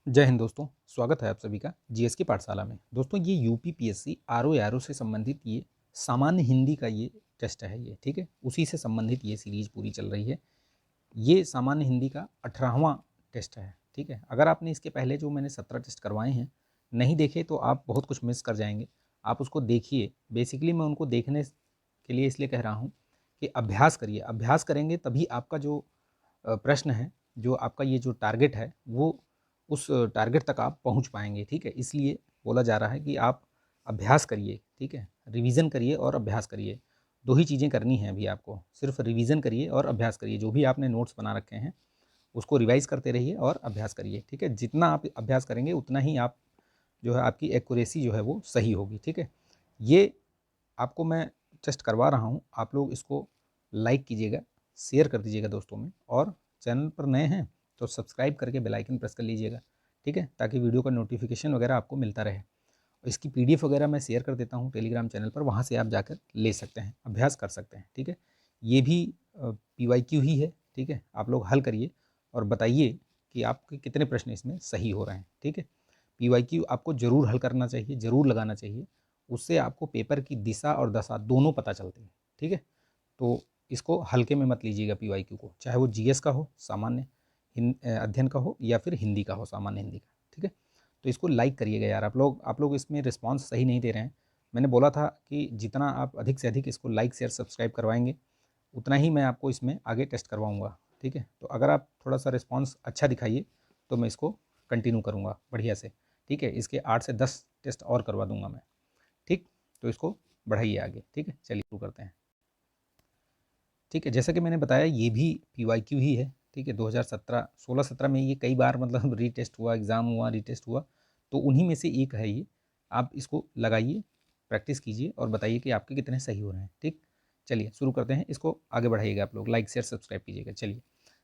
जय हिंद दोस्तों, स्वागत है आप सभी का जीएस की पाठशाला में। दोस्तों ये यूपीपीएससी आरओ से संबंधित ये सामान्य हिंदी का ये टेस्ट है ये, ठीक है। उसी से संबंधित ये सीरीज पूरी चल रही है। ये सामान्य हिंदी का 18वां टेस्ट है, ठीक है। अगर आपने इसके पहले जो मैंने 17 टेस्ट करवाए हैं नहीं देखे तो आप बहुत कुछ मिस कर जाएंगे। आप उसको देखिए। बेसिकली मैं उनको देखने के लिए इसलिए कह रहा हूँ कि अभ्यास करिए। अभ्यास करेंगे तभी आपका जो प्रश्न है, जो आपका ये जो टारगेट है, वो उस टारगेट तक आप पहुंच पाएंगे, ठीक है। इसलिए बोला जा रहा है कि आप अभ्यास करिए, ठीक है। रिवीजन करिए और अभ्यास करिए। दो ही चीज़ें करनी हैं अभी आपको, सिर्फ रिवीजन करिए और अभ्यास करिए। जो भी आपने नोट्स बना रखे हैं उसको रिवाइज करते रहिए और अभ्यास करिए, ठीक है। जितना आप अभ्यास करेंगे उतना ही आप जो है आपकी एक्यूरेसी जो है वो सही होगी, ठीक है। ये आपको मैं टेस्ट करवा रहा हूँ, आप लोग इसको लाइक कीजिएगा, शेयर कर दीजिएगा दोस्तों में, और चैनल पर नए हैं तो सब्सक्राइब करके बेल आइकन प्रेस कर लीजिएगा, ठीक है, ताकि वीडियो का नोटिफिकेशन वगैरह आपको मिलता रहे। इसकी पीडीएफ वगैरह मैं शेयर कर देता हूँ टेलीग्राम चैनल पर, वहाँ से आप जाकर ले सकते हैं, अभ्यास कर सकते हैं, ठीक है। ये भी PYQ ही है, ठीक है। आप लोग हल करिए और बताइए कि आपके कितने प्रश्न इसमें सही हो रहे हैं, ठीक है। PYQ आपको ज़रूर हल करना चाहिए, ज़रूर लगाना चाहिए। उससे आपको पेपर की दिशा और दशा दोनों पता चलते हैं, ठीक है। तो इसको हल्के में मत लीजिएगा PYQ को, चाहे वो जीएस का हो, सामान्य अध्ययन का हो, या फिर हिंदी का हो, सामान्य हिंदी का, ठीक है। तो इसको लाइक करिएगा यार। आप लोग इसमें रिस्पांस सही नहीं दे रहे हैं। मैंने बोला था कि जितना आप अधिक से अधिक इसको लाइक शेयर सब्सक्राइब करवाएंगे उतना ही मैं आपको इसमें आगे टेस्ट करवाऊँगा, ठीक है। तो अगर आप थोड़ा सा रिस्पांस अच्छा दिखाइए तो मैं इसको कंटिन्यू करूँगा बढ़िया से, ठीक है। इसके 8 से 10 टेस्ट और करवा दूँगा मैं, ठीक। तो इसको बढ़ाइए आगे, ठीक है। चलिए शुरू करते हैं, ठीक है। जैसा कि मैंने बताया ये भी PYQ ही है, ठीक है। 2017 16-17 में ये कई बार मतलब रीटेस्ट हुआ, एग्ज़ाम हुआ, रीटेस्ट हुआ, तो उन्हीं में से एक है ये। आप इसको लगाइए, प्रैक्टिस कीजिए और बताइए कि आपके कितने सही हो रहे हैं, ठीक। चलिए शुरू करते हैं। इसको आगे बढ़ाइएगा आप लोग, लाइक शेयर सब्सक्राइब कीजिएगा। चलिए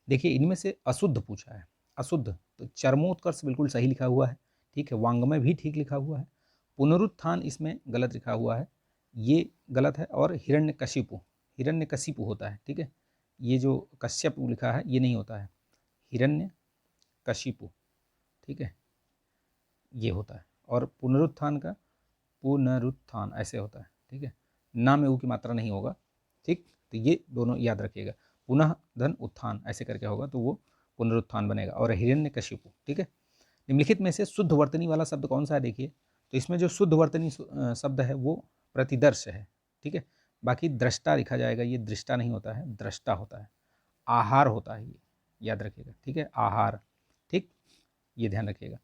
देखिए, इनमें से अशुद्ध पूछा है। अशुद्ध तो चरमोत्कर्ष बिल्कुल सही लिखा हुआ है, ठीक है। वांग्मय भी ठीक लिखा हुआ है। पुनरुत्थान इसमें गलत लिखा हुआ है, ये गलत है। और हिरण्यकशिपु, हिरण्यकशिपु होता है, ठीक है। ये जो कश्यप लिखा है ये नहीं होता है, हिरण्यकशिपु, ठीक है, ये होता है। और पुनरुत्थान का पुनरुत्थान ऐसे होता है, ठीक है। ना में ऊ की मात्रा नहीं होगा, ठीक। तो ये दोनों याद रखिएगा। पुनः धन उत्थान ऐसे करके होगा तो वो पुनरुत्थान बनेगा। और हिरण्यकशिपु, ठीक है। निम्नलिखित में से शुद्ध वर्तनी वाला शब्द कौन सा है देखिए। तो इसमें जो शुद्ध वर्तनी शब्द है वो प्रतिदर्श है, ठीक है। बाकी दृष्टा लिखा जाएगा, ये दृष्टा नहीं होता है, दृष्टा होता है। आहार होता है ये, याद रखिएगा, ठीक है, आहार, ठीक। ये ध्यान रखिएगा।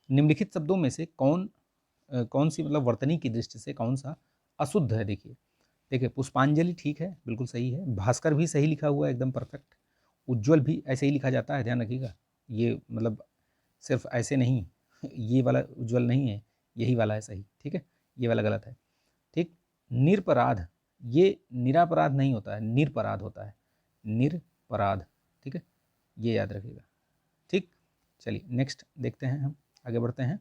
निम्नलिखित शब्दों में से कौन सी मतलब वर्तनी की दृष्टि से कौन सा अशुद्ध है देखिए। देखिए पुष्पांजलि ठीक है, बिल्कुल सही है। भास्कर भी सही लिखा हुआ है, एकदम परफेक्ट। उज्ज्वल भी ऐसे ही लिखा जाता है, ध्यान रखिएगा। ये मतलब सिर्फ ऐसे नहीं, ये वाला उज्ज्वल नहीं है, यही वाला है सही, ठीक है। ये वाला गलत है, ठीक। निरपराध, ये निरापराध नहीं होता है, निरपराध होता है, निरपराध, ठीक है। ये याद रखिएगा, ठीक। चलिए नेक्स्ट देखते हैं, हम आगे बढ़ते हैं।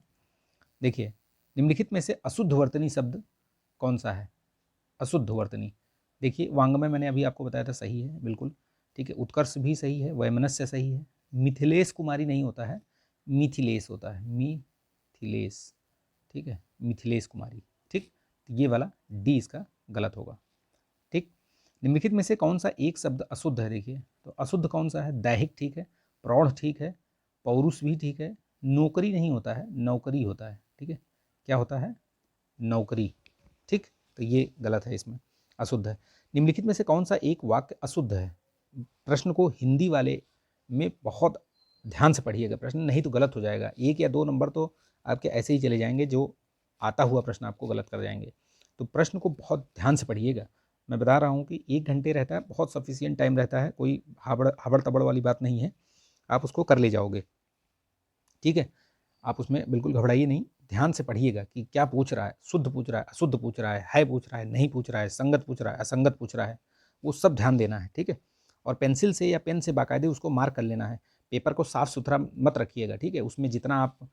देखिए निम्नलिखित में से अशुद्ध वर्तनी शब्द कौन सा है। अशुद्ध वर्तनी देखिए, वांग्मय मैंने अभी आपको बताया था सही है बिल्कुल, ठीक है। उत्कर्ष भी सही है, वैमनस्य सही है। मिथिलेश कुमारी नहीं होता है, मिथिलेश होता है, मिथिलेश, ठीक है, मिथिलेश कुमारी, ठीक। तो ये वाला डी इसका गलत होगा, ठीक। निम्नलिखित में से कौन सा एक शब्द अशुद्ध है देखिए। तो अशुद्ध कौन सा है, दैहिक ठीक है, प्रौढ़ ठीक है, पौरुष भी ठीक है। नौकरी नहीं होता है, नौकरी होता है, ठीक है। क्या होता है, नौकरी, ठीक। तो ये गलत है, इसमें अशुद्ध है। निम्नलिखित में से कौन सा एक वाक्य अशुद्ध है। प्रश्न को हिंदी वाले में बहुत ध्यान से पढ़िएगा प्रश्न, नहीं तो गलत हो जाएगा। 1 या 2 नंबर तो आपके ऐसे ही चले जाएंगे, जो आता हुआ प्रश्न आपको गलत कर जाएंगे। तो प्रश्न को बहुत ध्यान से पढ़िएगा। मैं बता रहा हूँ कि 1 घंटे रहता है, बहुत सफिशियंट टाइम रहता है, कोई हबड़ तबड़ वाली बात नहीं है, आप उसको कर ले जाओगे, ठीक है। आप उसमें बिल्कुल घबराइए नहीं, ध्यान से पढ़िएगा कि क्या पूछ रहा है, शुद्ध पूछ रहा है, अशुद्ध पूछ रहा है पूछ रहा है, नहीं पूछ रहा है, संगत पूछ रहा है, असंगत पूछ रहा है, वो सब ध्यान देना है, ठीक है। और पेंसिल से या पेन से बाकायदे उसको मार्क कर लेना है। पेपर को साफ सुथरा मत रखिएगा, ठीक है। उसमें जितना आप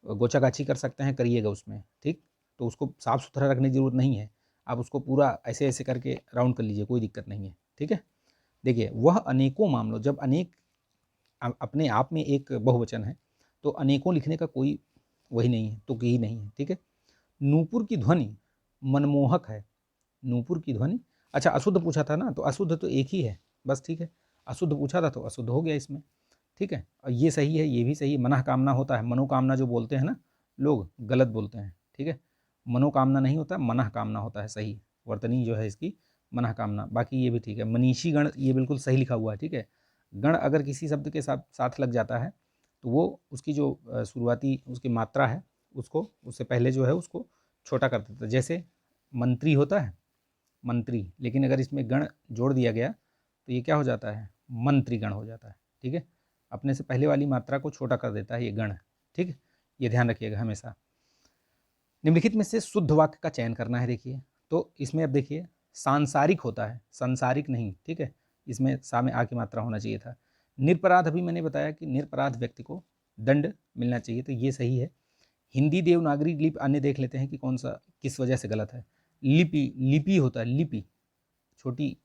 गोचा गाछी कर सकते हैं करिएगा उसमें, ठीक। तो उसको साफ सुथरा रखने की जरूरत नहीं है, आप उसको पूरा ऐसे ऐसे करके राउंड कर लीजिए, कोई दिक्कत नहीं है, ठीक है। देखिए वह अनेकों मामलों, जब अनेक अपने आप में एक बहुवचन है, तो अनेकों लिखने का कोई वही नहीं है, तुक ही नहीं है, ठीक है। नूपुर की ध्वनि मनमोहक है, नूपुर की ध्वनि, अच्छा अशुद्ध पूछा था ना, तो अशुद्ध तो एक ही है बस, ठीक है। अशुद्ध पूछा था तो अशुद्ध हो गया इसमें, ठीक है। और ये सही है, ये भी सही है। मनः कामना होता है, मनोकामना जो बोलते हैं ना लोग, गलत बोलते हैं, ठीक है। मनोकामना नहीं होता, मनः कामना होता है, सही वर्तनी जो है इसकी मनः कामना। बाकी ये भी ठीक है। मनीषी गण, ये बिल्कुल सही लिखा हुआ है, ठीक है। गण अगर किसी शब्द के साथ साथ लग जाता है तो वो उसकी जो शुरुआती उसकी मात्रा है उसको, उससे पहले जो है उसको छोटा कर देता है। जैसे मंत्री होता है मंत्री, लेकिन अगर इसमें गण जोड़ दिया गया तो ये क्या हो जाता है, मंत्रीगण हो जाता है, ठीक है। अपने से पहले वाली मात्रा को छोटा कर देता है ये गण, ठीक है। ये ध्यान रखिएगा हमेशा। निम्नलिखित में से शुद्ध वाक्य का चयन करना है। देखिए तो इसमें अब देखिए सांसारिक होता है, संसारिक नहीं, ठीक है। इसमें सा में आ की मात्रा होना चाहिए था। निरपराध, अभी मैंने बताया कि निरपराध व्यक्ति को दंड मिलना चाहिए, तो ये सही है। हिंदी देवनागरी लिपि, अन्य देख लेते हैं कि कौन सा किस वजह से गलत है। लिपि, लिपि होता है, लिपि छोटी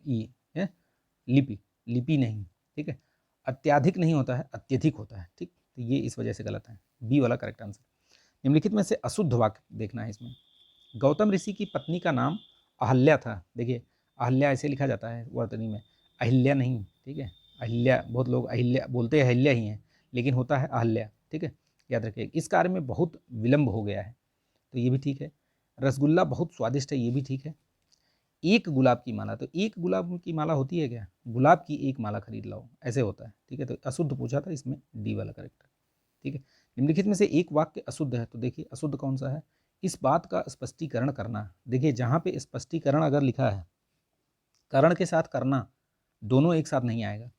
ई है, लिपि, लिपि नहीं, ठीक है। अत्याधिक नहीं होता है, अत्यधिक होता है, ठीक। तो ये इस वजह से गलत है, बी वाला करेक्ट आंसर। निम्नलिखित में से अशुद्ध वाक्य देखना है इसमें। गौतम ऋषि की पत्नी का नाम अहल्या था। देखिए अहल्या ऐसे लिखा जाता है वर्तनी में, अहिल्या नहीं, ठीक है। अहिल्या, बहुत लोग अहिल्या बोलते हैं, अहिल्या ही है, लेकिन होता है अहल्या, ठीक है। याद रखिए। इस कार्य में बहुत विलंब हो गया है, तो ये भी ठीक है। रसगुल्ला बहुत स्वादिष्ट है, ये भी ठीक है। एक गुलाब की माला, तो एक गुलाब की माला होती है क्या, गुलाब की एक माला खरीद लाओ, ऐसे होता है, ठीक है। तो अशुद्ध पूछा था, इसमें डी वाला करेक्ट है, ठीक है। निम्नलिखित में से एक वाक्य अशुद्ध है, तो देखिए अशुद्ध कौन सा है। इस बात का स्पष्टीकरण करना। देखिए जहाँ पे स्पष्टीकरण अगर लिखा है, करण के साथ करना दोनों एक साथ नहीं आएगा।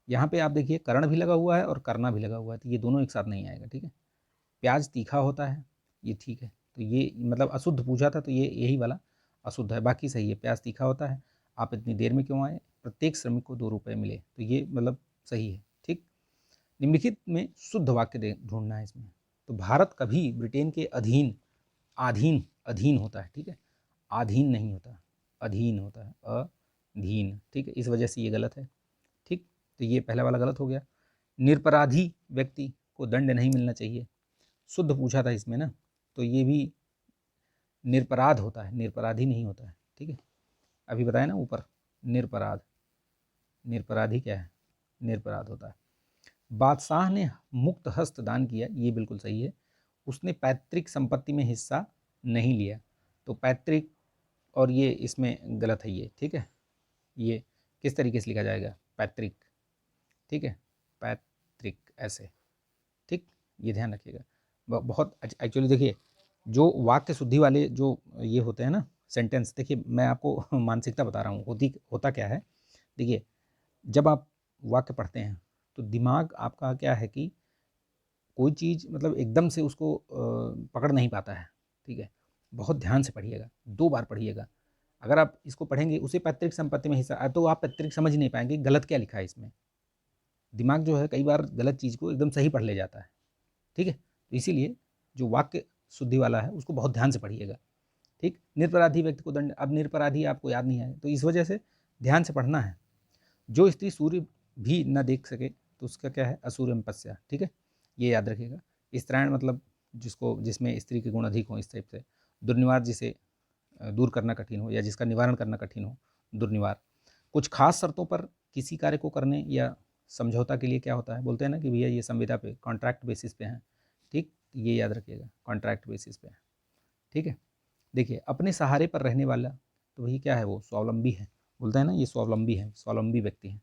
यहाँ पे आप देखिए करण भी लगा हुआ है और करना भी लगा हुआ है, तो ये दोनों एक साथ नहीं आएगा, ठीक है। प्याज तीखा होता है, ये ठीक है, तो ये मतलब अशुद्ध पूछा था तो ये यही वाला अशुद्ध है। बाकी सही है, प्याज तीखा होता है, आप इतनी देर में क्यों आए, प्रत्येक श्रमिक को 2 रुपये मिले, तो ये मतलब सही है, ठीक। निम्नलिखित में शुद्ध वाक्य ढूंढना है इसमें। तो भारत कभी ब्रिटेन के अधीन, अधीन, अधीन होता है, ठीक है, अधीन नहीं होता, अधीन होता है, अधीन, ठीक है। इस वजह से ये गलत है, ठीक। तो ये पहला वाला गलत हो गया। निरपराधी व्यक्ति को दंड नहीं मिलना चाहिए, शुद्ध पूछा था इसमें ना, तो ये भी निरपराध होता है, निरपराधी नहीं होता है, ठीक है। अभी बताया ना ऊपर, निरपराध, निरपराधी क्या है, निरपराध होता है। बादशाह ने मुक्त हस्त दान किया, ये बिल्कुल सही है। उसने पैतृक संपत्ति में हिस्सा नहीं लिया, तो पैतृक और ये इसमें गलत है ये, ठीक है। ये किस तरीके से लिखा जाएगा, पैतृक, ठीक है, पैतृक ऐसे, ठीक। ये ध्यान रखिएगा। बहुत एक्चुअली देखिए जो वाक्य शुद्धि वाले जो ये होते हैं ना सेंटेंस, देखिए मैं आपको मानसिकता बता रहा हूँ, होता क्या है। देखिए जब आप वाक्य पढ़ते हैं तो दिमाग आपका क्या है कि कोई चीज़ मतलब एकदम से उसको पकड़ नहीं पाता है, ठीक है। बहुत ध्यान से पढ़िएगा, 2 बार पढ़िएगा। अगर आप इसको पढ़ेंगे उसे पैतृक संपत्ति में हिस्सा, तो आप पैतृक समझ नहीं पाएंगे गलत क्या लिखा है इसमें। दिमाग जो है कई बार गलत चीज़ को एकदम सही पढ़ ले जाता है, ठीक है। तो इसीलिए जो वाक्य शुद्धि वाला है उसको बहुत ध्यान से पढ़िएगा, ठीक। निरपराधी व्यक्ति को दंड, अब निरपराधी आपको याद नहीं आए तो इस वजह से ध्यान से पढ़ना है। जो स्त्री सूर्य भी न देख सके तो उसका क्या है, असूर्यम पस्या, ठीक है। ये याद रखिएगा। स्त्रायण मतलब जिसको, जिसमें स्त्री के गुण अधिक हों, इस टाइप से। दुर्निवार, जिसे दूर करना कठिन हो या जिसका निवारण करना कठिन हो, दुर्निवार। कुछ खास शर्तों पर किसी कार्य को करने या समझौता के लिए क्या होता है, बोलते हैं ना कि भैया ये संविदा पे, कॉन्ट्रैक्ट बेसिस पे है, ठीक। ये याद रखिएगा, कॉन्ट्रैक्ट बेसिस पे है, ठीक है। देखिए अपने सहारे पर रहने वाला, तो वही क्या है, वो स्वावलंबी है, बोलता है ना ये स्वावलंबी है, स्वावलंबी व्यक्ति है,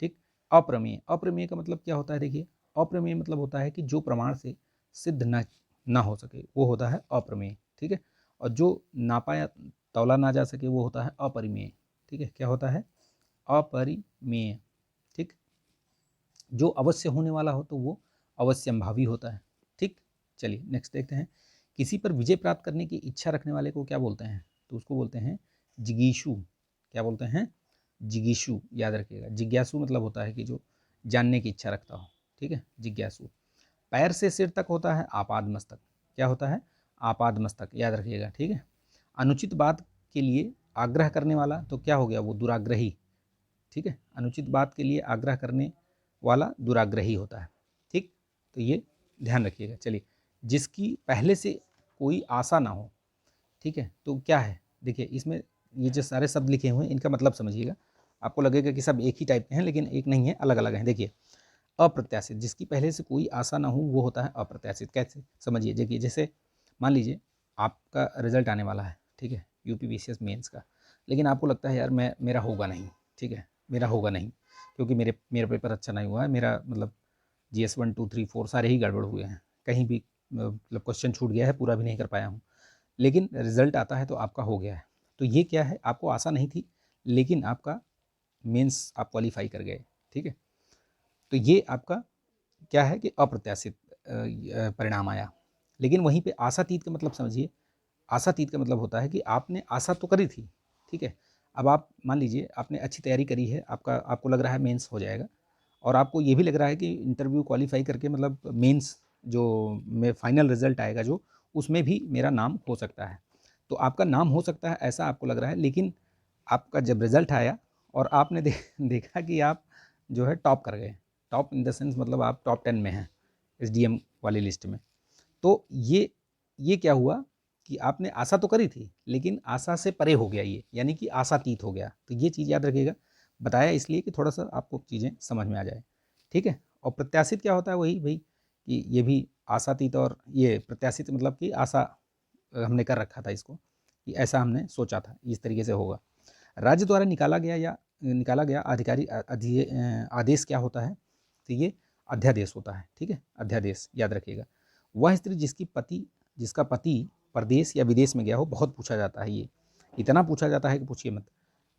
ठीक। अप्रमेय, अप्रमेय का मतलब क्या होता है, देखिए अप्रमेय मतलब होता है कि जो प्रमाण से सिद्ध ना हो सके वो होता है अप्रमेय, ठीक है। और जो नापा या तौला ना जा सके वो होता है अपरिमेय, ठीक है। क्या होता है, अपरिमेय, ठीक। जो अवश्य होने वाला हो तो वो अवश्यंभावी होता है, ठीक। चलिए नेक्स्ट देखते हैं। किसी पर विजय प्राप्त करने की इच्छा रखने वाले को क्या बोलते हैं, तो उसको बोलते हैं जिगीषु। क्या बोलते हैं, जिगीषु, याद रखिएगा। जिज्ञासु मतलब होता है कि जो जानने की इच्छा रखता हो, ठीक है, जिज्ञासु। पैर से सिर तक होता है आपाद मस्तक। क्या होता है, आपाद मस्तक, याद रखिएगा, ठीक है। अनुचित बात के लिए आग्रह करने वाला, तो क्या हो गया, वो दुराग्रही, ठीक है। अनुचित बात के लिए आग्रह करने वाला दुराग्रही होता है, ठीक। तो ये ध्यान रखिएगा। चलिए, जिसकी पहले से कोई आशा ना हो, ठीक है, तो क्या है, देखिए इसमें ये जो सारे शब्द लिखे हुए हैं इनका मतलब समझिएगा। आपको लगेगा कि सब एक ही टाइप के हैं, लेकिन एक नहीं है, अलग अलग हैं। देखिए, अप्रत्याशित, जिसकी पहले से कोई आशा ना हो वो होता है अप्रत्याशित। कैसे समझिए, देखिए जैसे मान लीजिए आपका रिजल्ट आने वाला है, ठीक है, यूपीपीसीएस मेंस का, लेकिन आपको लगता है यार मेरा होगा नहीं, ठीक है, मेरा होगा नहीं, क्योंकि मेरा पेपर अच्छा नहीं हुआ है, मेरा मतलब GS 1 2 3 4 सारे ही गड़बड़ हुए हैं, कहीं भी मतलब क्वेश्चन छूट गया है, पूरा भी नहीं कर पाया हूँ, लेकिन रिजल्ट आता है तो आपका हो गया है। तो ये क्या है, आपको आशा नहीं थी, लेकिन आपका मेंस आप क्वालिफाई कर गए, ठीक है। तो ये आपका क्या है कि अप्रत्याशित परिणाम आया। लेकिन वहीं पे आशातीत का मतलब समझिए, आशातीत का मतलब होता है कि आपने आशा तो करी थी, ठीक है, अब आप मान लीजिए आपने अच्छी तैयारी करी है, आपको लग रहा है मेंस हो जाएगा, और आपको ये भी लग रहा है कि इंटरव्यू क्वालिफाई करके मतलब मेंस जो में फाइनल रिजल्ट आएगा जो, उसमें भी मेरा नाम हो सकता है। तो आपका नाम हो सकता है ऐसा आपको लग रहा है, लेकिन आपका जब रिजल्ट आया और आपने देखा कि आप जो है टॉप कर गए, टॉप इन द सेंस मतलब आप टॉप 10 में हैं SDM वाली लिस्ट में। तो ये क्या हुआ कि आपने आशा तो करी थी, लेकिन आशा से परे हो गया ये, यानी कि आशातीत हो गया। तो ये चीज़ याद रखिएगा, बताया इसलिए कि थोड़ा सा आपको चीज़ें समझ में आ जाए, ठीक है। और प्रत्याशित क्या होता है, वही भाई कि ये भी आशातीत, और ये प्रत्याशित मतलब कि आशा हमने कर रखा था इसको, कि ऐसा हमने सोचा था इस तरीके से होगा। राज्य द्वारा निकाला गया आदेश क्या होता है, तो ये अध्यादेश होता है, ठीक है, अध्यादेश याद रखिएगा। वह स्त्री जिसका पति प्रदेश या विदेश में गया हो, बहुत पूछा जाता है ये, इतना पूछा जाता है कि पूछिए मत।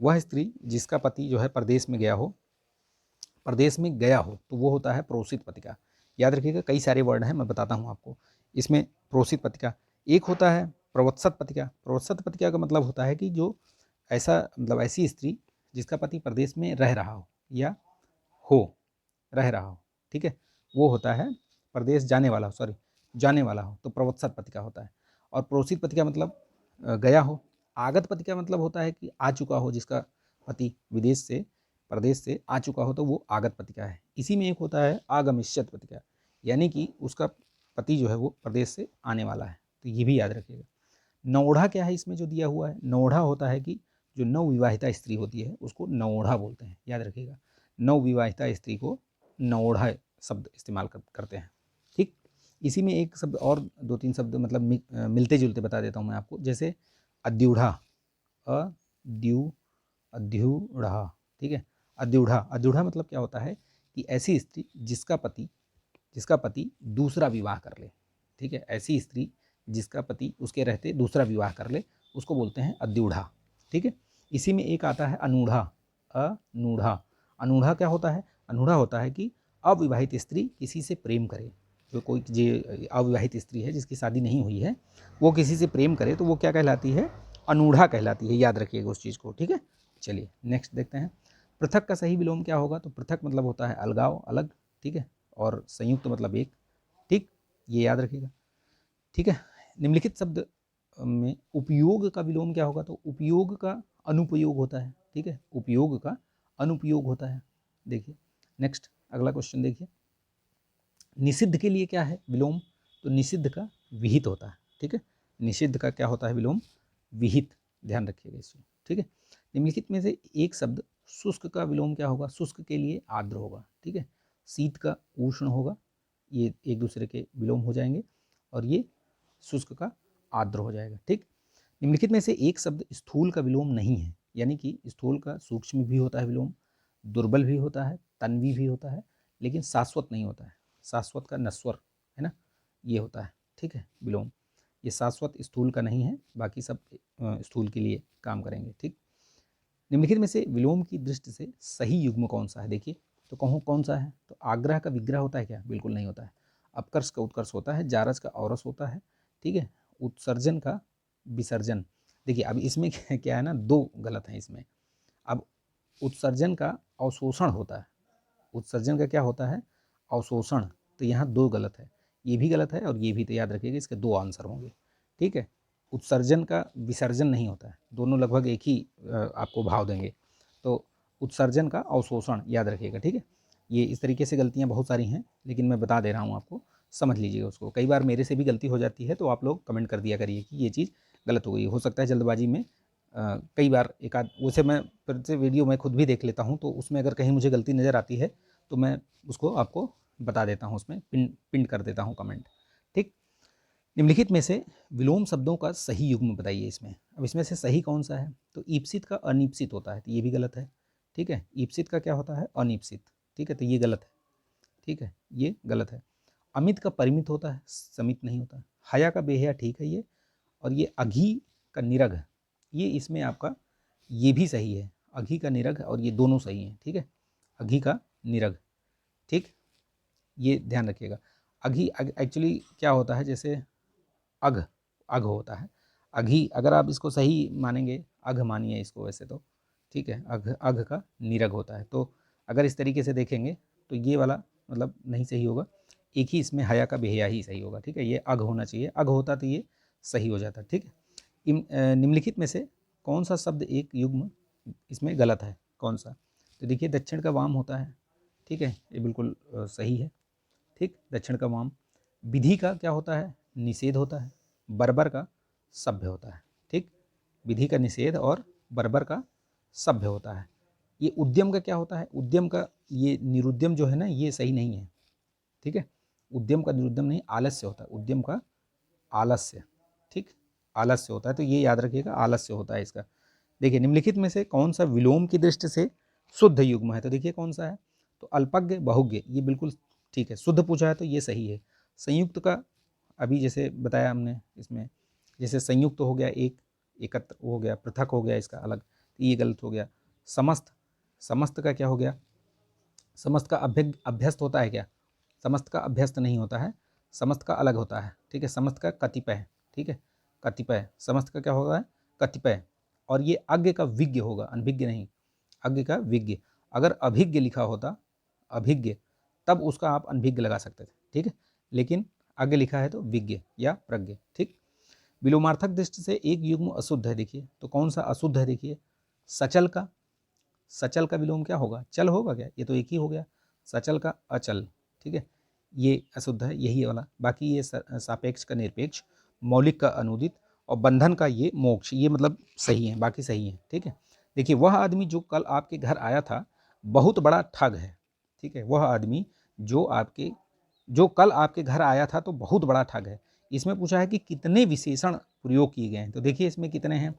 वह स्त्री जिसका पति जो है प्रदेश में गया हो, तो वो होता है प्रोसित पतिका। याद रखिएगा, कई सारे वर्ड हैं, मैं बताता हूँ आपको। इसमें प्रोसित पतिका एक होता है, प्रवत्सत पतिका। प्रवत्सत पतिका का मतलब होता है कि जो ऐसी स्त्री जिसका पति प्रदेश में रह रहा हो या रह रहा हो, ठीक है, वो होता है प्रदेश जाने वाला हो, तो प्रवत्सत पतिका होता है। और प्रोसित पतिका मतलब गया हो। आगत पतिका मतलब होता है कि आ चुका हो, जिसका पति विदेश से प्रदेश से आ चुका हो, तो वो आगत पतिका है। इसी में एक होता है आगमिष्यत पतिका, यानी कि उसका पति जो है वो प्रदेश से आने वाला है, तो ये भी याद रखिएगा। नवोढ़ा क्या है इसमें जो दिया हुआ है, नवोढ़ा होता है कि जो नवविवाहिता स्त्री होती है उसको नवोढ़ा बोलते हैं, याद रखिएगा। नवविवाहिता स्त्री को नवोढ़ा शब्द इस्तेमाल करते हैं, ठीक। इसी में एक शब्द और 2-3 शब्द मतलब मिलते जुलते बता देता हूँ मैं आपको, जैसे अद्यूढ़ा, अद्यूढ़ा, ठीक है। अद्यूढ़ा मतलब क्या होता है कि ऐसी स्त्री जिसका पति दूसरा विवाह कर ले, ठीक है, ऐसी स्त्री जिसका पति उसके रहते दूसरा विवाह कर ले, उसको बोलते हैं अद्यूढ़ा, ठीक है। इसी में एक आता है अनूढ़ा। अनूढ़ा क्या होता है, अनूढ़ा होता है कि अविवाहित स्त्री किसी से प्रेम करे, जो अविवाहित स्त्री है जिसकी शादी नहीं हुई है, वो किसी से प्रेम करे, तो वो क्या कहलाती है, अनूढ़ा कहलाती है, याद रखिएगा उस चीज़ को, ठीक है। चलिए नेक्स्ट देखते हैं, पृथक का सही विलोम क्या होगा, तो पृथक मतलब होता है अलगाव, अलग, ठीक है, और संयुक्त मतलब एक, ठीक, ये याद रखिएगा, ठीक है। निम्नलिखित शब्द में उपयोग का विलोम क्या होगा, तो उपयोग का अनुपयोग होता है, ठीक है, उपयोग का अनुपयोग होता है। देखिए नेक्स्ट अगला क्वेश्चन देखिए, निषिद्ध के लिए क्या है विलोम, तो निषिद्ध का विहित होता है, ठीक है, निषिद्ध का क्या होता है विलोम, विहित, ध्यान रखिएगा इसको, ठीक है। निम्नलिखित में से एक शब्द शुष्क का विलोम क्या होगा, शुष्क के लिए आर्द्र होगा, ठीक है, शीत का उष्ण होगा, ये एक दूसरे के विलोम हो जाएंगे, और ये शुष्क का आर्द्र हो जाएगा, ठीक। निम्नलिखित में से एक शब्द स्थूल का विलोम नहीं है, यानी कि स्थूल का सूक्ष्म भी होता है विलोम, दुर्बल भी होता है, तन्वी भी होता है, लेकिन शाश्वत नहीं होता है। शाश्वत का नश्वर है ना, ये होता है, ठीक है, विलोम। ये शाश्वत स्थूल का नहीं है, बाकी सब स्थूल के लिए काम करेंगे, ठीक। निम्नलिखित में से विलोम की दृष्टि से सही युग्म कौन सा है, देखिए तो कहूँ कौन सा है, तो आग्रह का विग्रह होता है क्या, बिल्कुल नहीं होता है। अपकर्ष का उत्कर्ष होता है, जारज का औरस होता है, ठीक है, उत्सर्जन का विसर्जन। देखिए अब इसमें क्या है ना, दो गलत हैं इसमें। अब उत्सर्जन का अवशोषण होता है, उत्सर्जन का क्या होता है, अवशोषण, तो यहाँ दो गलत है, ये भी गलत है और ये भी, तो याद रखिएगा इसके दो आंसर होंगे, ठीक है। उत्सर्जन का विसर्जन नहीं होता है, दोनों लगभग एक ही आपको भाव देंगे, तो उत्सर्जन का अवशोषण याद रखिएगा, ठीक है। ये इस तरीके से गलतियाँ बहुत सारी हैं, लेकिन मैं बता दे रहा हूँ आपको, समझ लीजिएगा उसको। कई बार मेरे से भी गलती हो जाती है, तो आप लोग कमेंट कर दिया करिए कि ये चीज़ गलत हो गई। हो सकता है जल्दबाजी में कई बार एक आध, वैसे मैं फिर से वीडियो मैं खुद भी देख लेता हूँ, तो उसमें अगर कहीं मुझे गलती नज़र आती है तो मैं उसको आपको बता देता हूँ, उसमें पिन कर देता हूँ कमेंट, ठीक। निम्नलिखित में से विलोम शब्दों का सही युग्म बताइए इसमें। अब इसमें से सही कौन सा है? तो ईप्सित का अनीप्सित होता है, तो ये भी गलत है, ठीक है। ईप्सित का क्या होता है? अनीप्सित, ठीक है, तो ये गलत है, ठीक है, ये गलत है। अमित का परिमित होता है, समित नहीं होता। हया का बेहया ठीक है ये, और ये अघी का निरघ, ये इसमें आपका ये भी सही है, अघी का निरघ, और ये दोनों सही हैं, ठीक है, अघी का निरघ, ठीक, ये ध्यान रखिएगा। अघी एक्चुअली क्या होता है, जैसे अघ, अघ होता है, अघी अगर आप इसको सही मानेंगे, अघ मानिए इसको वैसे तो, ठीक है, अघ, अघ का निरघ होता है। तो अगर इस तरीके से देखेंगे तो ये वाला मतलब नहीं सही होगा, एक ही इसमें हया का बेहया ही सही होगा, ठीक है, ये अघ होना चाहिए, अघ होता तो ये सही हो जाता, ठीक है। निम्नलिखित में से कौन सा शब्द एक युग्म इसमें गलत है, कौन सा? तो देखिए दक्षिण का वाम होता है, ठीक है, ये बिल्कुल सही है, ठीक, दक्षिण का वाम। विधि का क्या होता है? निषेध होता है। बर्बर का सभ्य होता है, ठीक, विधि का निषेध और बर्बर का सभ्य होता है। ये उद्यम का क्या होता है? उद्यम का ये निरुद्यम जो है ना, ये सही नहीं है, ठीक है, उद्यम का निरुद्यम नहीं, आलस्य होता है, उद्यम का आलस्य, ठीक, आलस्य होता है, तो ये याद रखिएगा, आलस्य होता है इसका। देखिए निम्नलिखित में से कौन सा विलोम की दृष्टि से शुद्ध युग्म है? तो देखिए कौन सा है, तो अल्पज्ञ बहुज्ञ, ये बिल्कुल ठीक है, शुद्ध पूछा है तो ये सही है। संयुक्त का अभी जैसे बताया हमने, इसमें जैसे संयुक्त हो गया, एक एकत्र हो गया, पृथक हो गया इसका अलग, तो ये गलत हो गया। समस्त, समस्त का क्या हो गया? समस्त का अभ्यस्त होता है क्या? समस्त का अभ्यस्त नहीं होता है, समस्त का अलग होता है, ठीक है, समस्त का कतिपय, ठीक है, कतिपय, समस्त का क्या होगा है? कतिपय। और ये अज्ञ का विज्ञ होगा, अनभिज्ञ नहीं, अज्ञ का विज्ञ। अगर अभिज्ञ लिखा होता, अभिज्ञ, तब उसका आप अनभिज्ञ लगा सकते थे, ठीक है, लेकिन अज्ञ लिखा है तो विज्ञ या प्रज्ञ, ठीक। विलोमार्थक दृष्टि से एक युग्म अशुद्ध है, देखिए तो कौन सा अशुद्ध है? देखिए सचल का, सचल का विलोम क्या होगा? चल होगा क्या? ये तो एक ही हो गया, सचल का अचल, ठीक है, ये अशुद्ध है, यही वाला। बाकी ये सापेक्ष का निरपेक्ष, मौलिक का अनुदित, और बंधन का ये मोक्ष, ये मतलब सही है, बाकी सही है, ठीक है। देखिए वह आदमी जो कल आपके घर आया था बहुत बड़ा ठग है, ठीक है, वह आदमी जो कल आपके घर आया था तो बहुत बड़ा ठग है। इसमें पूछा है कि कितने विशेषण प्रयोग किए गए हैं, तो देखिए इसमें कितने हैं।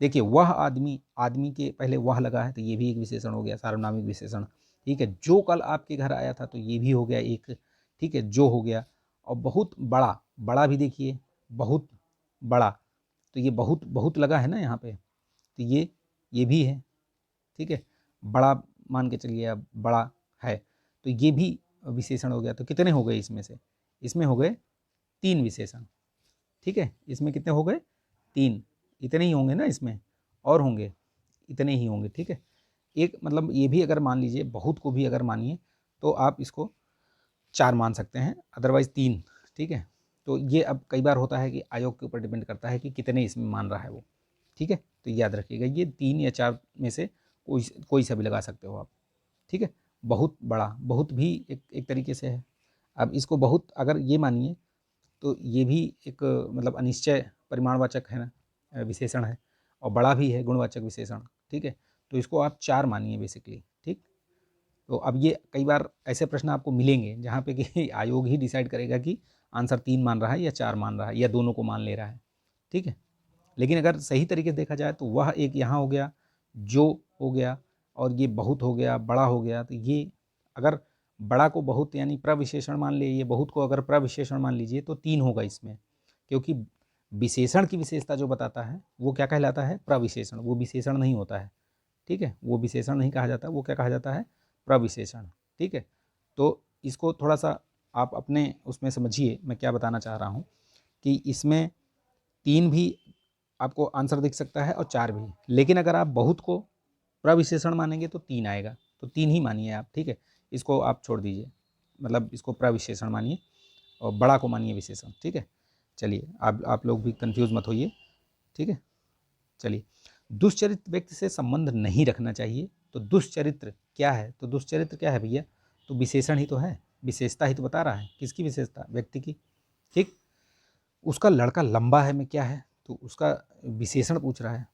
देखिए वह आदमी, आदमी के पहले वह लगा है तो ये भी एक विशेषण हो गया, सार्वनामिक विशेषण, ठीक है। जो कल आपके घर आया था तो ये भी हो गया एक, ठीक है, जो हो गया। और बहुत बड़ा, बड़ा भी देखिए, बहुत बड़ा, तो ये बहुत बहुत लगा है ना यहाँ पे, तो ये भी है, ठीक है, बड़ा मान के चलिए, अब बड़ा है, तो ये भी विशेषण हो गया। तो कितने हो गए इसमें से? इसमें हो गए 3 विशेषण, ठीक है, इसमें कितने हो गए? 3, इतने ही होंगे ना इसमें, और होंगे इतने ही होंगे, ठीक है। एक मतलब ये भी अगर मान लीजिए, बहुत को भी अगर मानिए तो आप इसको 4 मान सकते हैं, अदरवाइज 3, ठीक है। तो ये अब कई बार होता है कि आयोग के ऊपर डिपेंड करता है कि कितने इसमें मान रहा है वो, ठीक है। तो याद रखिएगा ये 3 या 4 में से कोई सा भी लगा सकते हो आप, ठीक है। बहुत बड़ा, बहुत भी एक तरीके से है। अब इसको बहुत अगर ये मानिए तो ये भी एक मतलब अनिश्चय परिमाणवाचक है ना, विशेषण है, और बड़ा भी है गुणवाचक विशेषण, ठीक है। तो इसको आप 4 मानिए बेसिकली, ठीक। तो अब ये कई बार ऐसे प्रश्न आपको मिलेंगे जहाँ पे कि आयोग ही डिसाइड करेगा कि आंसर 3 मान रहा है या 4 मान रहा है या दोनों को मान ले रहा है, ठीक है। लेकिन अगर सही तरीके से देखा जाए तो वह एक यहाँ हो गया, जो हो गया, और ये बहुत हो गया, बड़ा हो गया। तो ये अगर बड़ा को बहुत यानी प्रविशेषण मान लिए, ये बहुत को अगर प्रविशेषण मान लीजिए, तो 3 होगा इसमें, क्योंकि विशेषण की विशेषता जो बताता है वो क्या कहलाता है? प्रविशेषण, वो विशेषण नहीं होता है, ठीक है, वो विशेषण नहीं कहा जाता, वो क्या कहा जाता है? प्रविशेषण, ठीक है। तो इसको थोड़ा सा आप अपने उसमें समझिए, मैं क्या बताना चाह रहा हूँ कि इसमें 3 भी आपको आंसर दिख सकता है और 4 भी, लेकिन अगर आप बहुत को प्रविशेषण मानेंगे तो 3 आएगा, तो 3 ही मानिए आप, ठीक है। इसको आप छोड़ दीजिए, मतलब इसको प्रविशेषण मानिए और बड़ा को मानिए विशेषण, ठीक है। चलिए आप लोग भी कंफ्यूज मत होइए, ठीक है। चलिए, दुष्चरित्र व्यक्ति से संबंध नहीं रखना चाहिए, तो दुष्चरित्र क्या है? तो दुष्चरित्र क्या है भैया? तो विशेषण ही तो है, विशेषता ही तो बता रहा है। किसकी विशेषता? व्यक्ति की। ठीक, उसका लड़का लंबा है में क्या है, तो उसका विशेषण पूछ रहा है,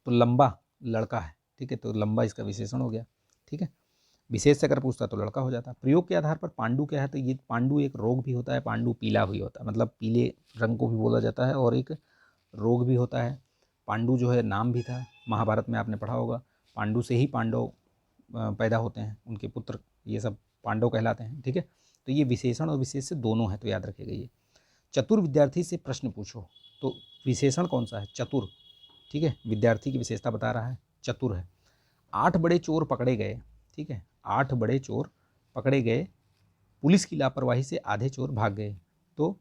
तो लंबा लड़का है, ठीक है, तो लंबा इसका विशेषण हो गया। ठीक है, विशेष से अगर पूछता तो लड़का हो जाता। प्रयोग के आधार पर पांडु क्या है, तो ये पांडु एक रोग भी होता है, पांडु पीला भी होता है, मतलब पीले रंग को भी बोला जाता है, और एक रोग भी होता है। पांडु जो है नाम भी था, महाभारत में आपने पढ़ा होगा, पांडु से ही पांडव पैदा होते हैं, उनके पुत्र ये सब पांडव कहलाते हैं। ठीक है, तो ये विशेषण और विशेष से दोनों है, तो याद रखिएगा ये। चतुर विद्यार्थी से प्रश्न पूछो, तो विशेषण कौन सा है? चतुर। ठीक है, विद्यार्थी की विशेषता बता रहा है, चतुर है। 8 बड़े चोर पकड़े गए, ठीक है, 8 बड़े चोर पकड़े गए, पुलिस की लापरवाही से आधे चोर भाग गए, तो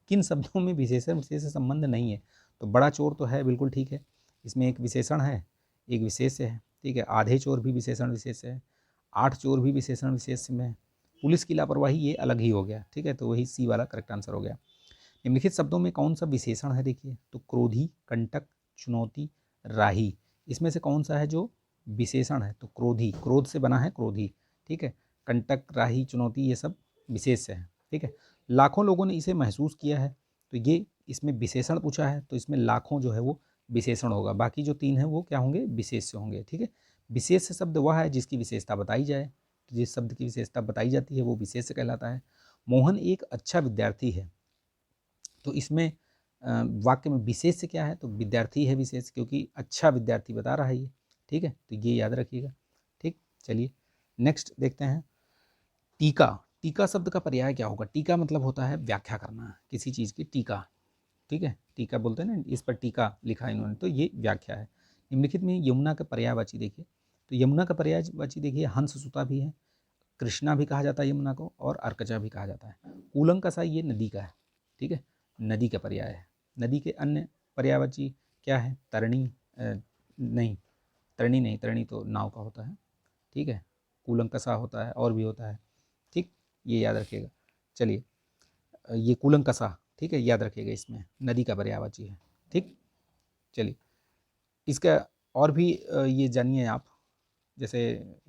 किन शब्दों में विशेषण विशेष से संबंध नहीं है? तो बड़ा चोर तो है, बिल्कुल ठीक है, इसमें एक विशेषण है, एक विशेष है। ठीक है, आधे चोर भी विशेषण विशेष है, 8 चोर भी विशेषण विशेष में है, पुलिस की लापरवाही ये अलग ही हो गया। ठीक है, तो वही सी वाला करेक्ट आंसर हो गया। निम्नलिखित शब्दों में कौन सा विशेषण है? देखिए, तो क्रोधी, कंटक, चुनौती, राही, इसमें से कौन सा है जो विशेषण है? तो क्रोधी, क्रोध से बना है क्रोधी। ठीक है, कंटक, राही, चुनौती ये सब विशेष है। ठीक है, लाखों लोगों ने इसे महसूस किया है, तो ये इसमें विशेषण पूछा है, तो इसमें लाखों जो है वो विशेषण होगा, बाकी जो 3 है वो क्या होंगे? विशेष से होंगे। ठीक है, विशेष शब्द वह है जिसकी विशेषता बताई जाए, तो जिस शब्द की विशेषता बताई जाती है वो विशेष कहलाता है। मोहन एक अच्छा विद्यार्थी है, तो इसमें वाक्य में विशेष से क्या है? तो विद्यार्थी है विशेष, क्योंकि अच्छा विद्यार्थी बता रहा है ये। ठीक है, तो ये याद रखिएगा। ठीक, चलिए नेक्स्ट देखते हैं। टीका, टीका शब्द का पर्याय क्या होगा? टीका मतलब होता है व्याख्या करना किसी चीज़ की, टीका। ठीक है, टीका बोलते हैं ना, इस पर टीका लिखा इन्होंने, तो ये व्याख्या है। निम्नलिखित में यमुना का पर्यायवाची देखिए, तो यमुना का पर्यायवाची देखिए हंस सुता भी है, कृष्णा भी कहा जाता है यमुना को, और अर्कजा भी कहा जाता है। कूलंकसा ये नदी का है। ठीक है, नदी का पर्याय है। नदी के अन्य पर्यायवाची क्या है? तरणी, नहीं तरणी नहीं, तरणी तो नाव का होता है। ठीक है, कूलंकसा होता है, और भी होता है। ठीक, ये याद रखिएगा। चलिए, ये कूलंकसा, ठीक है, याद रखिएगा, इसमें नदी का पर्यायवाची है। ठीक, चलिए इसका और भी ये जानिए आप, जैसे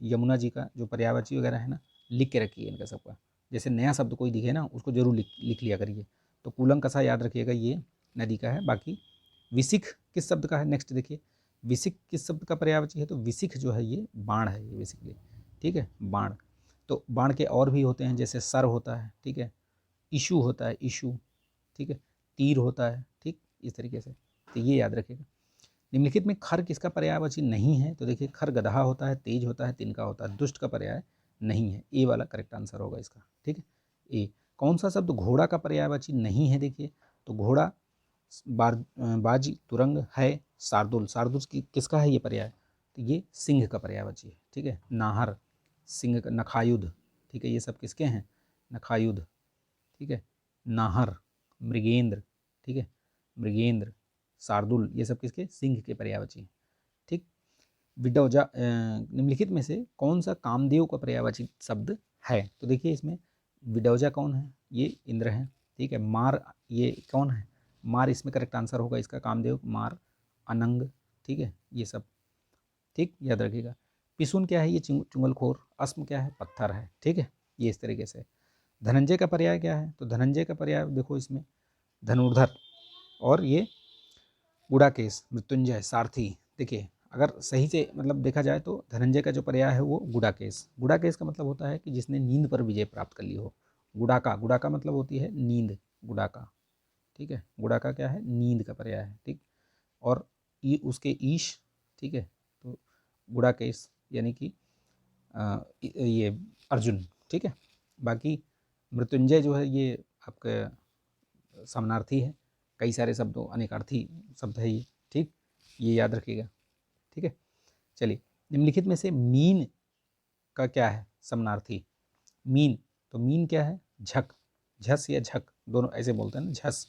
यमुना जी का जो पर्यायवाची वगैरह है ना, लिख के रखिए इनका सबका, जैसे नया शब्द कोई दिखे ना उसको जरूर लिख लिया करिए। तो कूलंकसा याद रखिएगा, ये नदी का है। बाकी विसिख किस शब्द का है? नेक्स्ट देखिए, विसिख किस शब्द का पर्यायवाची है? तो विसिख जो है ये बाण है, ये बेसिकली। ठीक है, बाण, तो बाण के और भी होते हैं, जैसे सर होता है, ठीक है, इशू होता है, इशू, ठीक है, तीर होता है। ठीक, इस तरीके से, तो ये याद रखिएगा। निम्नलिखित में खर किसका पर्यायवाची नहीं है? तो देखिए, खर गधा होता है, तेज होता है, तिनका होता है, दुष्ट का पर्याय नहीं है। ए वाला करेक्ट आंसर होगा इसका। ठीक है, ए। कौन सा शब्द घोड़ा का पर्यायवाची नहीं है? देखिए, तो घोड़ा, बाजी, तुरंग है, शार्दुल, शार्दुल किसका है ये पर्याय? तो ये सिंह का पर्यायवाची है। ठीक है, नाहर, सिंह का, नखायुध, ठीक है, ये सब किसके हैं? नखायुध। ठीक है, नाहर, मृगेंद्र, ठीक है, मृगेंद्र, शार्दुल, ये सब किसके? सिंह के पर्यायवाची हैं। ठीक, विडौजा, निम्नलिखित में से कौन सा कामदेव का पर्यायवाची शब्द है? तो देखिए, इसमें विडौजा कौन है? ये इंद्र है। ठीक है, मार ये कौन है? मार, इसमें करेक्ट आंसर होगा इसका कामदेव, मार, अनंग, ठीक है, ये सब। ठीक, याद रखिएगा। पिसुन क्या है? ये चुंगलखोर। अस्म क्या है? पत्थर है। ठीक है, ये इस तरीके से। धनंजय का पर्याय क्या है? तो धनंजय का पर्याय देखो इसमें, धनुर्धर, और ये गुड़ाकेश, मृत्युंजय, सारथी। देखिए, अगर सही से मतलब देखा जाए तो धनंजय का जो पर्याय है वो गुड़ाकेश। गुड़ाकेश का मतलब होता है कि जिसने नींद पर विजय प्राप्त कर ली हो। गुड़ाका, गुड़ाका मतलब होती है नींद, गुड़ाका। ठीक है, गुड़ाका क्या है? नींद का पर्याय है। ठीक, और उसके ईश, ठीक है, तो गुड़ाकेश यानी कि ये अर्जुन। ठीक है, बाकी मृत्युंजय जो है ये आपका समानार्थी है, कई सारे शब्दों, अनेकार्थी शब्द है ये। ठीक, ये याद रखिएगा। ठीक है, चलिए, निम्नलिखित में से मीन का क्या है समानार्थी? मीन, तो मीन क्या है? झक, झस या झक, दोनों ऐसे बोलते हैं ना, झस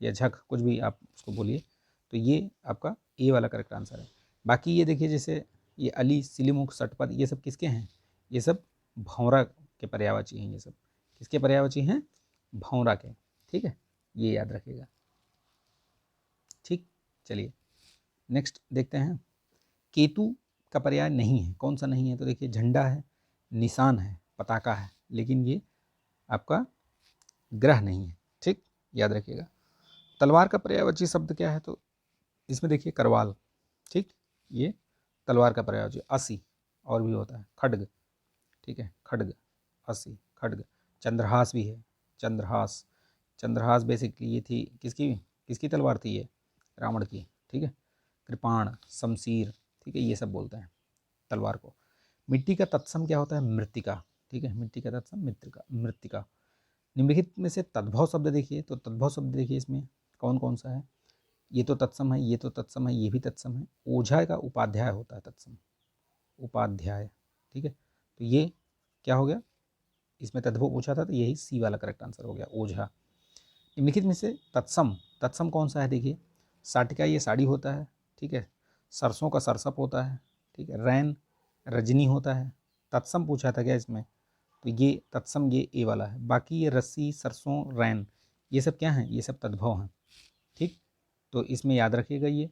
या झक, कुछ भी आप उसको बोलिए। तो ये आपका ए वाला करेक्ट आंसर है। बाकी ये देखिए, जैसे ये अली, सिलीमुख, सटपथ, ये सब किसके हैं? ये सब भौरा के पर्यायवाची हैं। ये सब किसके पर्यायवाची हैं? भौरा के। ठीक है, ये याद रखिएगा। ठीक, चलिए नेक्स्ट देखते हैं। केतु का पर्याय नहीं है, कौन सा नहीं है? तो देखिए, झंडा है, निशान है, पताका है, लेकिन ये आपका ग्रह नहीं है, ठीक, याद रखिएगा। तलवार का पर्यायवाची शब्द क्या है, तो इसमें देखिए करवाल, ठीक, ये तलवार का पर्यायवाची। असी और भी होता है, खड्ग, ठीक है, खड्ग, असी, खड्ग। चंद्रहास भी है, चंद्रहास, चंद्रहास बेसिकली ये थी किसकी किसकी तलवार थी, ये रावण की, ठीक है। कृपाण, शमशीर, ठीक है, ये सब बोलते हैं तलवार को। मिट्टी का तत्सम क्या होता है, मृत्तिका, ठीक है, मिट्टी का तत्सम मृत्तिका, मृत्तिका। निम्नलिखित में से तद्भव शब्द देखिए, तो तद्भव शब्द देखिए इसमें कौन कौन सा है, ये तो तत्सम है, ये तो तत्सम है, ये भी तत्सम है। ओझा का उपाध्याय होता है तत्सम, उपाध्याय, ठीक है। तो ये क्या हो गया, इसमें तद्भव पूछा था तो यही सी वाला करेक्ट आंसर हो गया, ओझा। निम्नलिखित में से तत्सम, तत्सम कौन सा है, देखिए साटिका ये साड़ी होता है, ठीक है। सरसों का सरसप होता है, ठीक है। रैन रजनी होता है। तत्सम पूछा था क्या इसमें, तो ये तत्सम ये ए वाला है। बाकी ये रस्सी, सरसों, रैन, ये सब क्या हैं, ये सब तद्भव हैं, ठीक। तो इसमें याद रखिएगा ये,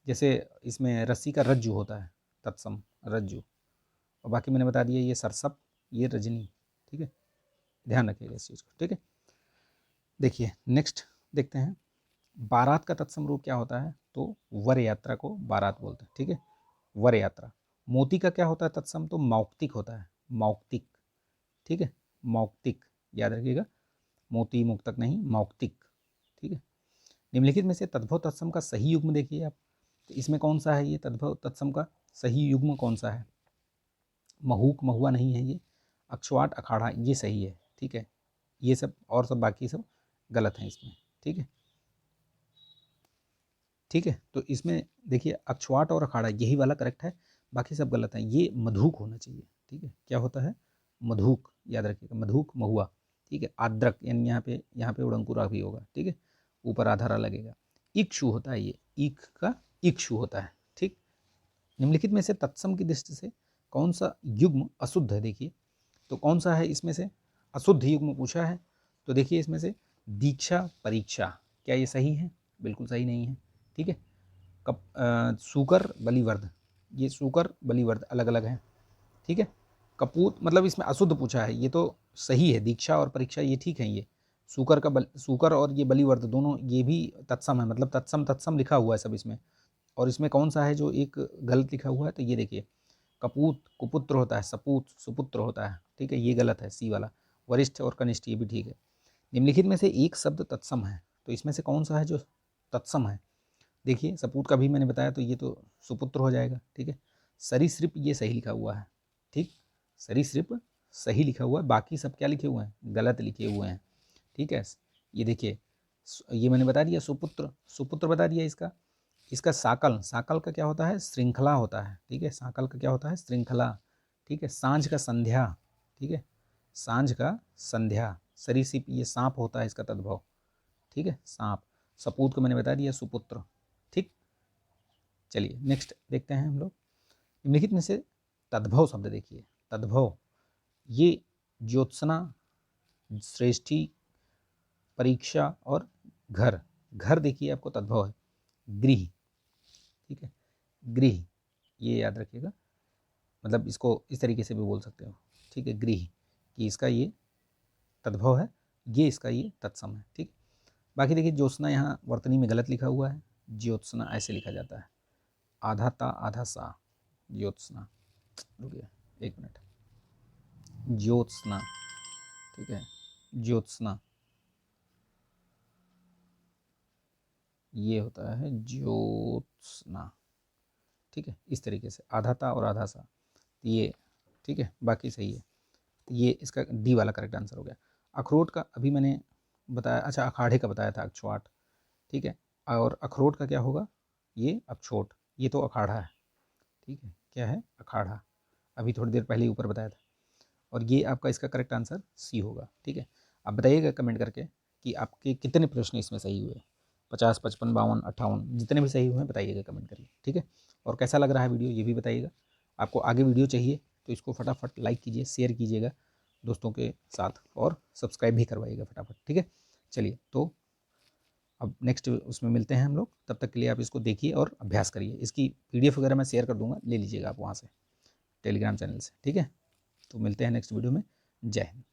जैसे इसमें रस्सी का रज्जु होता है, तत्सम रज्जु, और बाकी मैंने बता दिया ये सरसप, ये रजनी, ठीक है, ध्यान रखिएगा इस चीज़ को, ठीक है। देखिए नेक्स्ट देखते हैं, बारात का तत्सम रूप क्या होता है, तो वर यात्रा को बारात बोलते हैं, ठीक है, वर यात्रा। मोती का क्या होता है तत्सम, तो मौक्तिक होता है, मौक्तिक, ठीक है, मौक्तिक, याद रखिएगा, मोती मुक्तक नहीं, मौक्तिक, ठीक है। निम्नलिखित में से तद्भव तत्सम का सही युग्म देखिए आप, तो इसमें कौन सा है, ये तद्भव तत्सम का सही युग्म कौन सा है, महूक महुआ नहीं है ये, अक्षवाट अखाड़ा ये सही है, ठीक है। ये सब और सब बाकी सब गलत हैं इसमें, ठीक है, ठीक है। तो इसमें देखिए अक्षवाट और अखाड़ा यही वाला करेक्ट है, बाकी सब गलत हैं। ये मधुक होना चाहिए, ठीक है, क्या होता है, मधुक, याद रखिएगा, मधुक महुआ, ठीक है। आद्रक यानी यहाँ पे उड़ंकुरा भी होगा, ठीक है, ऊपर आधारा लगेगा। इक्षु होता है ये, ईख का इक्षु होता है, ठीक। निम्नलिखित में से तत्सम की दृष्टि से कौन सा युग्म अशुद्ध है, देखिए तो कौन सा है इसमें से अशुद्ध युग्म पूछा है, तो देखिए इसमें से दीक्षा परीक्षा, क्या ये सही है, बिल्कुल सही नहीं है, ठीक है। सूकर बलिवर्द, ये सूकर बलिवर्द अलग अलग हैं, ठीक है। कपूत मतलब इसमें अशुद्ध पूछा है, ये तो सही है, दीक्षा और परीक्षा ये ठीक है। ये सूकर और ये बलिवर्द दोनों ये भी तत्सम है, मतलब तत्सम तत्सम लिखा हुआ है सब इसमें। और इसमें कौन सा है जो एक गलत लिखा हुआ है, तो ये देखिए कपूत कुपुत्र होता है, सपूत सुपुत्र होता है, ठीक है, ये गलत है सी वाला। वरिष्ठ और कनिष्ठ ये भी ठीक है। निम्नलिखित में से एक शब्द तत्सम है, तो इसमें से कौन सा है जो तत्सम है, देखिए सपूत का भी मैंने बताया, तो ये तो सुपुत्र हो जाएगा, ठीक है। सरीसृप ये सही लिखा हुआ है, ठीक, सरीसृप सही लिखा हुआ है, बाकी सब क्या लिखे हुए हैं, गलत लिखे हुए हैं, ठीक है। ये देखिए ये मैंने बता दिया, सुपुत्र सुपुत्र बता दिया इसका। इसका साकल, साकल का क्या होता है, श्रृंखला होता है, ठीक है, साकल का क्या होता है, श्रृंखला, ठीक है। सांझ का संध्या, ठीक है, सांझ का संध्या। सरीसृप ये सांप होता है इसका तद्भव, ठीक है, सांप। सपूत को मैंने बता दिया सुपुत्र, ठीक। चलिए नेक्स्ट देखते हैं हम लोग, निम्नलिखित में से तद्भव शब्द देखिए, तद्भव ये ज्योत्सना, श्रेष्ठी, परीक्षा और घर, घर देखिए आपको तद्भव है, गृह, ठीक है, गृह, ये याद रखिएगा, मतलब इसको इस तरीके से भी बोल सकते हो, ठीक है, गृह कि इसका ये तद्भव है, ये इसका ये तत्सम है, ठीक। बाकी देखिए ज्योत्सना यहाँ वर्तनी में गलत लिखा हुआ है, ज्योत्सना ऐसे लिखा जाता है, आधा ता आधा सा, ज्योत्सना, रुकिए एक मिनट, ज्योत्सना, ठीक है, ज्योत्सना ये होता है ज्योत्सना, ठीक है, इस तरीके से आधा ता और आधा सा, ये ठीक है, बाकी सही है, ये इसका डी वाला करेक्ट आंसर हो गया। अखरोट का अभी मैंने बताया, अच्छा अखाड़े का बताया था, अक्षवाट, ठीक है, और अखरोट का क्या होगा, ये अक्षोट, ये तो अखाड़ा है, ठीक है, क्या है, अखाड़ा, अभी थोड़ी देर पहले ऊपर बताया था। और ये आपका इसका करेक्ट आंसर सी होगा, ठीक है। आप बताइएगा कमेंट करके कि आपके कितने प्रश्न इसमें सही हुए, 50, 55, 52, 58, जितने भी सही हुए हैं बताइएगा कमेंट करके, ठीक है। और कैसा लग रहा है वीडियो ये भी बताइएगा। आपको आगे वीडियो चाहिए तो इसको फटाफट लाइक कीजिए, शेयर कीजिएगा दोस्तों के साथ, और सब्सक्राइब भी करवाइएगा फटाफट, ठीक है। चलिए तो अब नेक्स्ट उसमें मिलते हैं हम लोग, तब तक के लिए आप इसको देखिए और अभ्यास करिए। इसकी PDF वगैरह मैं शेयर कर दूँगा, ले लीजिएगा आप वहाँ से टेलीग्राम चैनल से, ठीक है। तो मिलते हैं नेक्स्ट वीडियो में, जय हिंद।